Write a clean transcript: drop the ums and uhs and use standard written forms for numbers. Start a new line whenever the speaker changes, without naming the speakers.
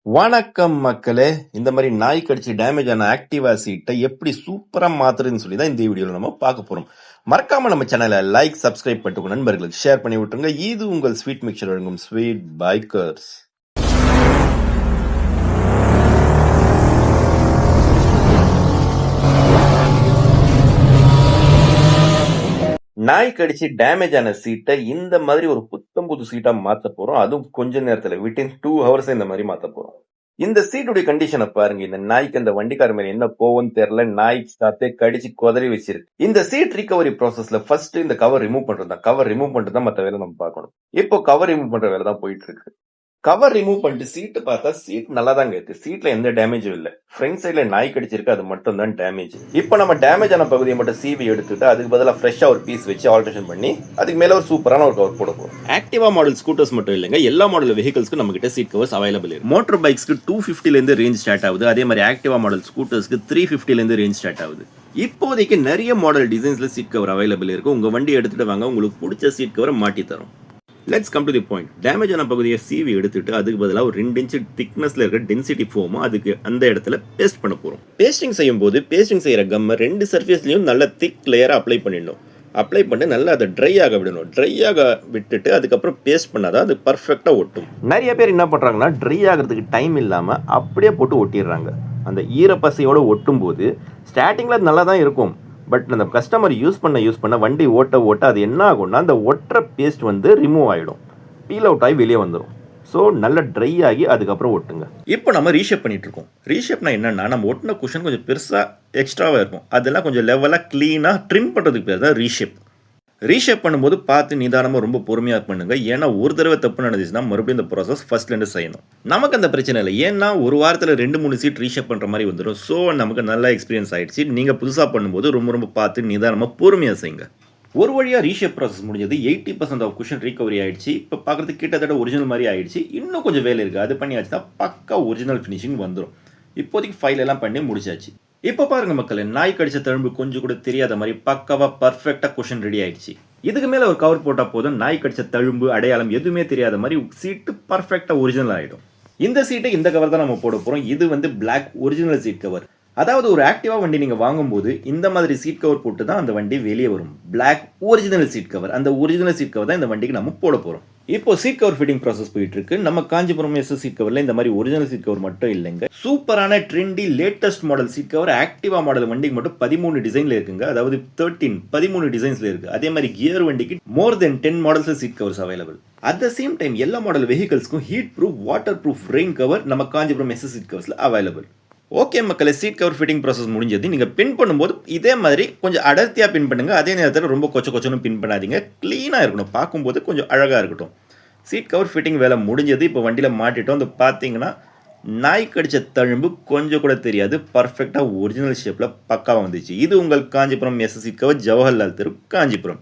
வணக்கம் மக்களே. இந்த மாதிரி நாய் கடிச்சு டேமேஜ் ஆன ஆக்டிவா சீட்டை எப்படி சூப்பரா மாத்துறதுன்னு சொல்லி தான் இந்த வீடியோல நம்ம பார்க்க போறோம். மறக்காம நம்ம சேனலை லைக், சப்ஸ்கிரைப் பண்ணிட்டு நண்பர்களுக்கு ஷேர் பண்ணி விட்டுருங்க. இது உங்கள் ஸ்வீட் மிக்சர் வழங்கும் ஸ்வீட் பைக்கர்ஸ். நாய் கடிச்சு டேமேஜ் ஆன சீட்டை இந்த மாதிரி ஒரு புது சீட்டா மாத்த போறோம். அதுவும் கொஞ்ச நேரத்துல வித்தின் 2 hours இந்த மாதிரி மாத்த போறோம். இந்த சீட்டுடைய கண்டிஷனை பாருங்க. இந்த நாய்க்கு அந்த வண்டிக்கார மேல என்ன போவோன்னு தெரியல. நாய் சாத்தே கடிச்சு குதறி வச்சிருக்கு. இந்த சீட் ரிகவரி ப்ராசஸ்ல ஃபர்ஸ்ட் இந்த கவர் ரிமூவ் பண்றது தான். கவர் ரிமூவ் பண்ணிட்டு தான் மத்த வேலை நம்ம பார்க்கணும். இப்போ கவர் ரிமூவ் பண்ற வேலை தான் போயிட்டு இருக்கு. கவர் ரிமூவ் பண்ணிட்டு சீட்டு பார்த்தா சீட் நல்லா தாங்க இருக்கு. சீட்ல எந்த டேமேஜும் இல்ல. ஃப்ரண்ட் சைட்ல நாய் கடிச்சிருக்கு, அது மட்டும் தான் டேமேஜ். இப்போ நம்ம டேமேஜ் ஆன பகுதியை மட்டும் சீவி எடுத்துட்டு அதுக்கு பதிலாக ஃப்ரெஷ்ஷா ஒரு பீஸ் வச்சு ஆல்ட்ரேஷன் பண்ணி அதுக்கு மேல ஒரு சூப்பரான ஒரு கவர் போட போறோம். ஆக்டிவா மாடல் ஸ்கூட்டர்ஸ் மட்டும் இல்லைங்க, எல்லா மாடல் வெஹிக்கல்ஸ்க்கு நம்ம கிட்ட சீட் கவர்ஸ் அவைலபிள் இருக்கு. மோட்டர் பைக்ஸ்க்கு 250 இருந்து ரேஞ்ச் ஸ்டார்ட் ஆகுது. அதே மாதிரி ஆக்டிவா மாடல் ஸ்கூட்டர்ஸ்க்கு 350 இருந்து ரேஞ்ச் ஸ்டார்ட் ஆகுது. இப்போதைக்கு நிறைய மாடல் டிசைன்ஸ்ல சீட் கவர் அவைலபிள் இருக்கு. உங்க வண்டி எடுத்துட்டு வாங்க, உங்களுக்கு பிடிச்ச சீட் கவரை மாட்டி தரும். Let's come to the point. Damage ஆன பகுதியை சீவி எடுத்துட்டு அதுக்கு பதிலாக ஒரு 2 inch திக்னஸ்ல இருக்க டென்சிட்டி ஃபோம் அதுக்கு அந்த இடத்துல பேஸ்ட் பண்ண போறோம். பேஸ்டிங் செய்யும் போது பேஸ்டிங் செய்யற கம்மை 2 சர்ஃபேஸ்லயும் நல்ல திக் லேயரா அப்ளை பண்ணிடணும். அப்ளை பண்ணி நல்லா அதை ட்ரை ஆக விடணும். ட்ரை ஆக விட்டுட்டு அதுக்கப்புறம் பேஸ்ட் பண்ணாதான் அது பர்ஃபெக்டா ஒட்டும். நிறைய பேர் என்ன பண்றாங்கன்னா ட்ரை ஆகிறதுக்கு டைம் இல்லாம அப்படியே போட்டு ஒட்டிடுறாங்க. அந்த ஈரப்பசையோட ஒட்டும் போது ஸ்டார்டிங்ல நல்லா தான் இருக்கும். பட் அந்த கஸ்டமர் யூஸ் பண்ண வண்டி ஓட்ட அது என்ன ஆகும்னா அந்த ஒட்டுற பேஸ்ட் ரிமூவ் ஆகிடும், பீல் அவுட் ஆகி வெளியே வந்துடும். ஸோ நல்லா ட்ரை ஆகி அதுக்கப்புறம் ஒட்டுங்க. இப்போ நம்ம ரீஷேப் பண்ணிட்டு இருக்கோம். ரீஷேப்னா என்னன்னா, நம்ம ஒட்டின குஷன் கொஞ்சம் பெருசாக எக்ஸ்ட்ராவாக இருக்கும், அதெல்லாம் கொஞ்சம் லெவலாக க்ளீனாக ட்ரிம் பண்ணுறதுக்கு பேர் தான் ரீஷேப். ரீஷேப் பண்ணும்போது பார்த்து நிதானமாக ரொம்ப பொறுமையாக பண்ணுங்க. ஏன்னா ஒரு தடவை தப்பு நடந்துச்சுன்னா மறுபடியும் இந்த ப்ராசஸ் ஃபர்ஸ்ட்லேருந்து செய்யணும். நமக்கு அந்த பிரச்சனை இல்லை, ஏன்னா ஒரு வாரத்தில் 2-3 சீட் ரீஷேப் பண்ணுற மாதிரி வந்துடும். ஸோ நமக்கு நல்ல எக்ஸ்பீரியன்ஸ் ஆகிடுச்சு. நீங்கள் புதுசாக பண்ணும்போது ரொம்ப பார்த்து நிதானமாக பொறுமையாக செய்யுங்க. ஒரு வழியாக ரீஷேப் ப்ராசஸ் முடிஞ்சது. 80% ஆஃப் குஷன் ரீகவரி ஆகிடுச்சு. இப்போ பார்க்குறதுக்கு கிட்டத்தட்ட ஒரிஜினல் மாதிரி ஆகிடுச்சு. இன்னும் கொஞ்சம் வேலை இருக்குது, அது பண்ணியாச்சுன்னா பக்கா ஒரிஜினல் ஃபினிஷிங் வந்துடும். இப்போதைக்கு ஃபைல் எல்லாம் பண்ணி முடிச்சாச்சு. இப்போ பாருங்க மக்களே, நாய் கடிச்ச தழும்பு கொஞ்சம் கூட தெரியாத மாதிரி பக்காவா பர்ஃபெக்டா குஷன் ரெடி ஆயிடுச்சு. இதுக்கு மேல ஒரு கவர் போட்டா போதும், நாய் கடிச்ச தழும்பு அடையாளம் எதுவுமே தெரியாத மாதிரி சீட்டு பர்ஃபெக்டா ஒரிஜினல் ஆயிடும். இந்த சீட்டை இந்த கவர் தான் நம்ம போட போறோம். இது பிளாக் ஒரிஜினல் சீட் கவர். அதாவது ஒரு ஆக்டிவா வண்டி நீங்க வாங்கும்போது இந்த மாதிரி சீட் கவர் போட்டு தான் அந்த வண்டி வெளியே வரும். Black original seat cover. அந்த ஒரிஜினல் சீட் கவர் தான் இந்த வண்டிக்கு நம்ம போட போறோம். இப்போ சீட் கவர் ஃபிட்டிங் ப்ராசஸ் போயிட்டு இருக்கு. நம்ம காஞ்சிபுரம் எஸ்எஸ் சீட் கவர்ல இந்த மாதிரி ஒரிஜினல் சீட் கவர் மட்டும் இல்லைங்க, சூப்பரான trendy latest model seat cover Activa model வண்டிக்கு மட்டும் 13 டிசைன்ல இருக்குங்க. அதாவது 13 டிசைன்ஸ்ல இருக்கு. அதே மாதிரி கியர் வண்டிக்கு more than 10 models seat covers available. At the same time எல்லா மாடல் வெஹிக்கல்ஸ்க்கும் heat proof, water proof rain cover நம்ம காஞ்சிபுரம் எஸ்எஸ் சீட் கவர்ஸ்ல அவைலபிள். ஓகே மக்களே, சீட் கவர் ஃபிட்டிங் ப்ராசஸ் முடிஞ்சது. நீங்கள் பின் பண்ணும்போது இதே மாதிரி கொஞ்சம் அடர்த்தியாக பின் பண்ணுங்கள். அதே நேரத்தில் ரொம்ப கொச்சன்னு பின் பண்ணாதீங்க. க்ளீனாக இருக்கணும், பார்க்கும்போது கொஞ்சம் அழகாக இருக்கட்டும். சீட் கவர் ஃபிட்டிங் வேலை முடிஞ்சது. இப்போ வண்டியில் மாட்டிட்டோம். வந்து பார்த்தீங்கன்னா நாய் கடிச்ச தழும்பு கொஞ்சம் கூட தெரியாது. பர்ஃபெக்டாக ஒரிஜினல் ஷேப்பில் பக்காவாக வந்துச்சு. இது உங்கள் Kanchipuram SS seat cover, Jawaharlal தெரு, காஞ்சிபுரம்.